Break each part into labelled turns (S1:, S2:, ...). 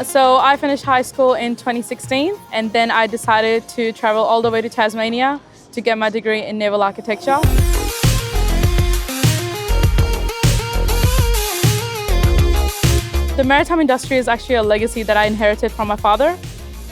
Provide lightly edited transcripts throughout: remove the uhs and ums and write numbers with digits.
S1: So I finished high school in 2016, and then I decided to travel all the way to Tasmania to get my degree in Naval Architecture. The maritime industry is actually a legacy that I inherited from my father.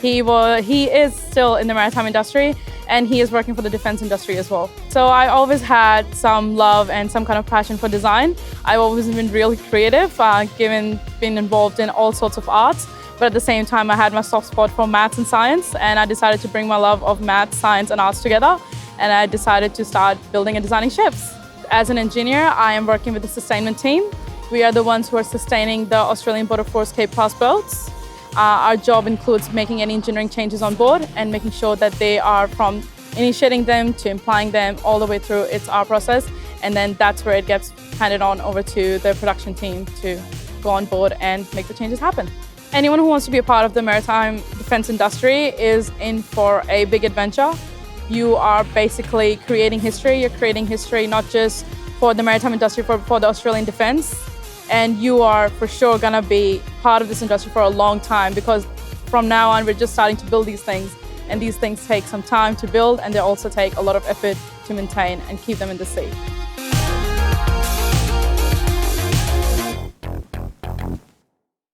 S1: He is still in the maritime industry, and he is working for the defense industry as well. So I always had some love and some kind of passion for design. I've always been really creative, been involved in all sorts of arts, but at the same time I had my soft spot for maths and science, and I decided to bring my love of maths, science and arts together, and I decided to start building and designing ships. As an engineer, I am working with the sustainment team. We are the ones who are sustaining the Australian Border Force Cape class boats. Our job includes making any engineering changes on board and making sure that they are from initiating them to implying them all the way through. It's our process, and then that's where it gets handed on over to the production team to go on board and make the changes happen. Anyone who wants to be a part of the maritime defense industry is in for a big adventure. You are basically creating history. You're creating history not just for the maritime industry, but for the Australian defense. And you are for sure gonna be part of this industry for a long time, because from now on, we're just starting to build these things, and these things take some time to build, and they also take a lot of effort to maintain and keep them in the sea.